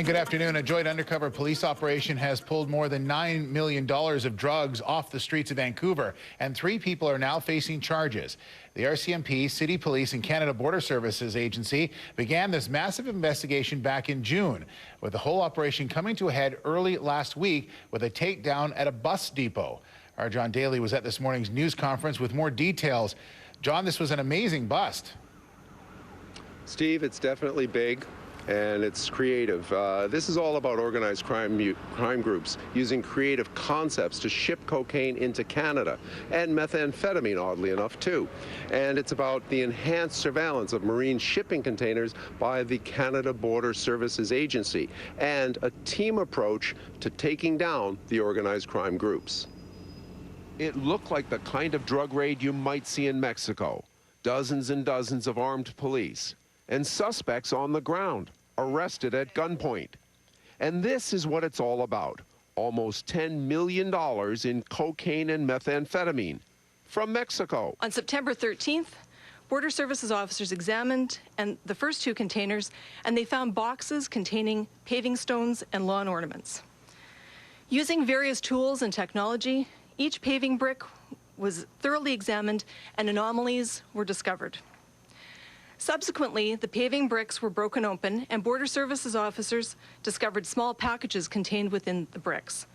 Good afternoon. A joint undercover police operation has pulled more than $9 million of drugs off the streets of Vancouver, and 3 people are now facing charges. The RCMP, City Police, and Canada Border Services Agency began this massive investigation back in June, with the whole operation coming to a head early last week with a takedown at a bus depot. Our John Daly was at this morning's news conference with more details. John, this was an amazing bust. Steve, it's definitely big. And it's creative. This is all about organized crime groups using creative concepts to ship cocaine into Canada, and methamphetamine, oddly enough, too. And it's about the enhanced surveillance of marine shipping containers by the Canada Border Services Agency, and a team approach to taking down the organized crime groups. It looked like the kind of drug raid you might see in Mexico. Dozens and dozens of armed police, and suspects on the ground, arrested at gunpoint. And this is what it's all about. Almost $10 million in cocaine and methamphetamine from Mexico. On September 13th, Border Services officers examined the first 2 containers, and they found boxes containing paving stones and lawn ornaments. Using various tools and technology, each paving brick was thoroughly examined and anomalies were discovered. Subsequently, the paving bricks were broken open, and Border Services officers discovered small packages contained within the bricks.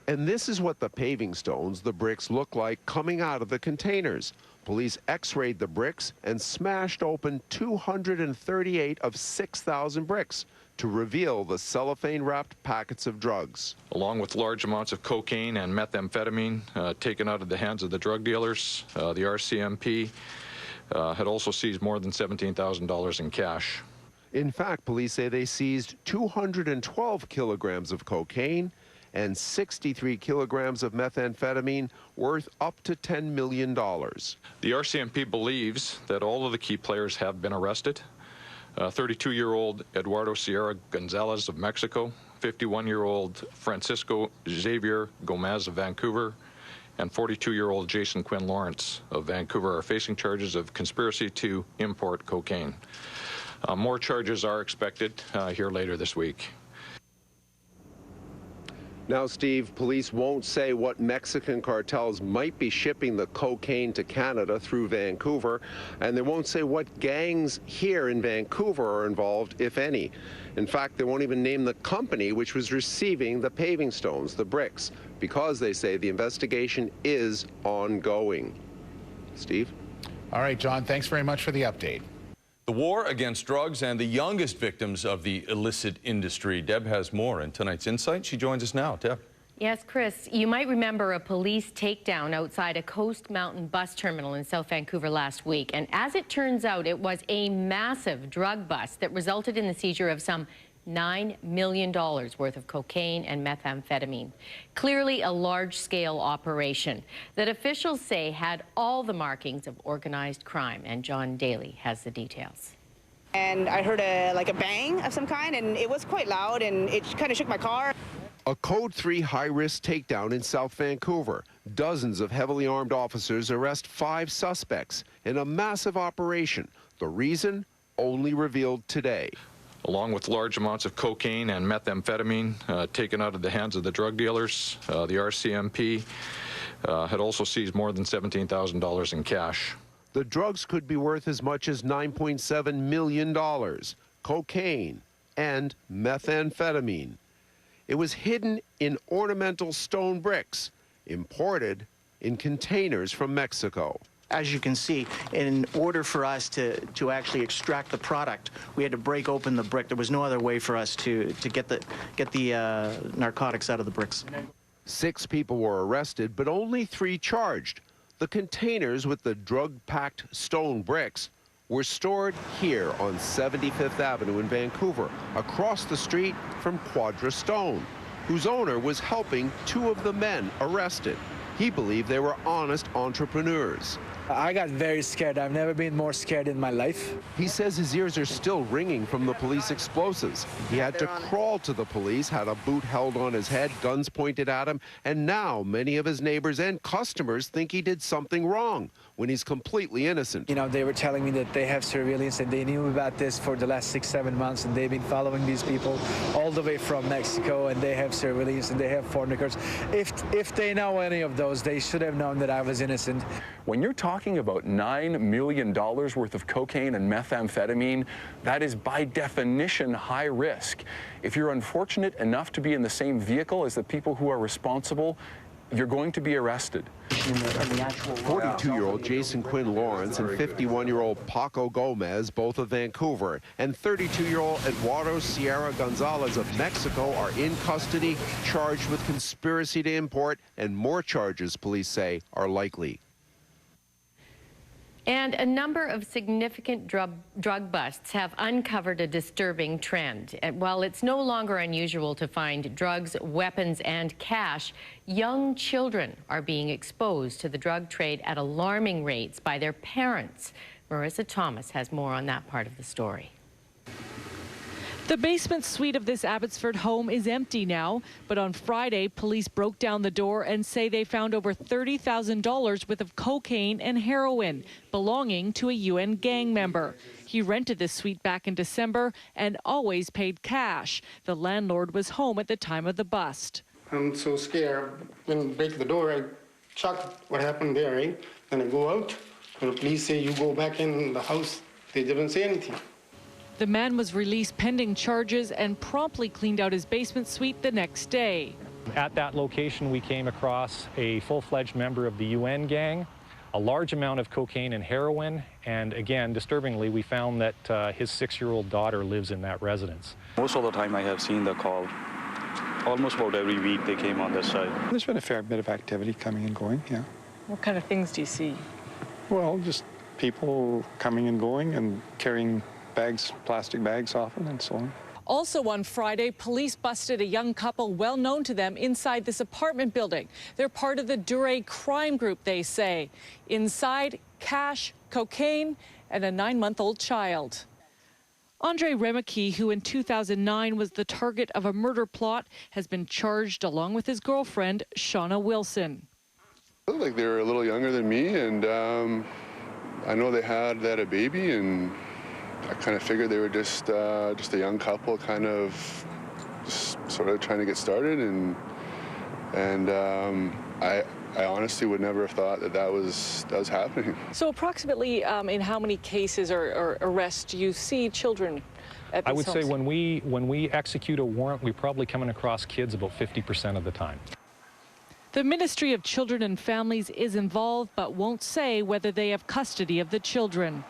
And this is what the paving stones, the bricks, look like coming out of the containers. Police x-rayed the bricks and smashed open 238 of 6,000 bricks to reveal the cellophane-wrapped packets of drugs. Along with large amounts of cocaine and methamphetamine taken out of the hands of the drug dealers, the RCMP had also seized more than $17,000 in cash. In fact, police say they seized 212 kilograms of cocaine and 63 kilograms of methamphetamine worth up to $10 million. The RCMP believes that all of the key players have been arrested. 32-year-old Eduardo Sierra Gonzalez of Mexico, 51-year-old Francisco Xavier Gomez of Vancouver, and 42-year-old Jason Quinn Lawrence of Vancouver are facing charges of conspiracy to import cocaine. More charges are expected here later this week. Now, Steve, police won't say what Mexican cartels might be shipping the cocaine to Canada through Vancouver, and they won't say what gangs here in Vancouver are involved, if any. In fact, they won't even name the company which was receiving the paving stones, the bricks, because they say the investigation is ongoing. Steve? All right, John, thanks very much for the update. The war against drugs and the youngest victims of the illicit industry. Deb has more in tonight's Insight. She joins us now. Deb. Yes, Chris, you might remember a police takedown outside a Coast Mountain bus terminal in South Vancouver last week. And as it turns out, it was a massive drug bust that resulted in the seizure of some $9 million worth of cocaine and methamphetamine. Clearly a large-scale operation that officials say had all the markings of organized crime. And John Daly has the details. And I heard like a bang of some kind, and it was quite loud, and it kind of shook my car. A Code 3 high-risk takedown in South Vancouver. Dozens of heavily armed officers arrest 5 suspects in a massive operation. The reason only revealed today. Along with large amounts of cocaine and methamphetamine taken out of the hands of the drug dealers, the RCMP had also seized more than $17,000 in cash. The drugs could be worth as much as $9.7 million. Cocaine and methamphetamine. It was hidden in ornamental stone bricks, imported in containers from Mexico. As you can see, in order for us to actually extract the product, we had to break open the brick. There was no other way for us to get the narcotics out of the bricks. 6 people were arrested, but only 3 charged. The containers with the drug-packed stone bricks were stored here on 75th Avenue in Vancouver, across the street from Quadra Stone, whose owner was helping 2 of the men arrested. He believed they were honest entrepreneurs. I got very scared. I've never been more scared in my life. He says his ears are still ringing from the police explosives. He had to crawl to the police, had a boot held on his head, guns pointed at him, and now many of his neighbors and customers think he did something wrong when he's completely innocent. You know, they were telling me that they have surveillance and they knew about this for the last 6-7 months, and they've been following these people all the way from Mexico, and they have surveillance and they have phone records. If they know any of those, they should have known that I was innocent. When you're talking about $9 million worth of cocaine and methamphetamine, that is by definition high risk. If you're unfortunate enough to be in the same vehicle as the people who are responsible, you're going to be arrested. 42-year-old Jason Quinn Lawrence and 51-year-old Paco Gomez, both of Vancouver, and 32-year-old Eduardo Sierra Gonzalez of Mexico are in custody, charged with conspiracy to import, and more charges, police say, are likely. And a number of significant drug busts have uncovered a disturbing trend. And while it's no longer unusual to find drugs, weapons, and cash, young children are being exposed to the drug trade at alarming rates by their parents. Marissa Thomas has more on that part of the story. The basement suite of this Abbotsford home is empty now, but on Friday, police broke down the door and say they found over $30,000 worth of cocaine and heroin belonging to a UN gang member. He rented this suite back in December and always paid cash. The landlord was home at the time of the bust. I'm so scared. When I break the door, I check what happened there, right? Then I go out, and the police say, you go back in the house. They didn't say anything. The man was released pending charges and promptly cleaned out his basement suite the next day. At that location, we came across a full-fledged member of the UN gang, a large amount of cocaine and heroin, and again, disturbingly, we found that his 6-year-old daughter lives in that residence. Most of the time I have seen the call. Almost about every week they came on this side. There's been a fair bit of activity coming and going, yeah. What kind of things do you see? Well, just people coming and going and carrying bags, plastic bags often, and so on. Also on Friday, police busted a young couple well known to them inside this apartment building. They're part of the Duray crime group, they say. Inside, cash, cocaine, and a 9-month-old child. Andre Remeke, who in 2009 was the target of a murder plot, has been charged along with his girlfriend, Shauna Wilson. It looked like they were a little younger than me, and I know they had a baby, and I kind of figured they were just a young couple, kind of just sort of trying to get started, and I honestly would never have thought that was happening. So approximately in how many cases or arrests do you see children at these I would homes? say when we execute a warrant, we're probably coming across kids about 50% of the time. The Ministry of Children and Families is involved but won't say whether they have custody of the children.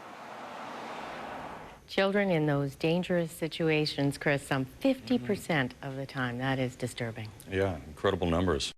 Children in those dangerous situations, Chris, some 50% of the time. That is disturbing. Yeah, incredible numbers.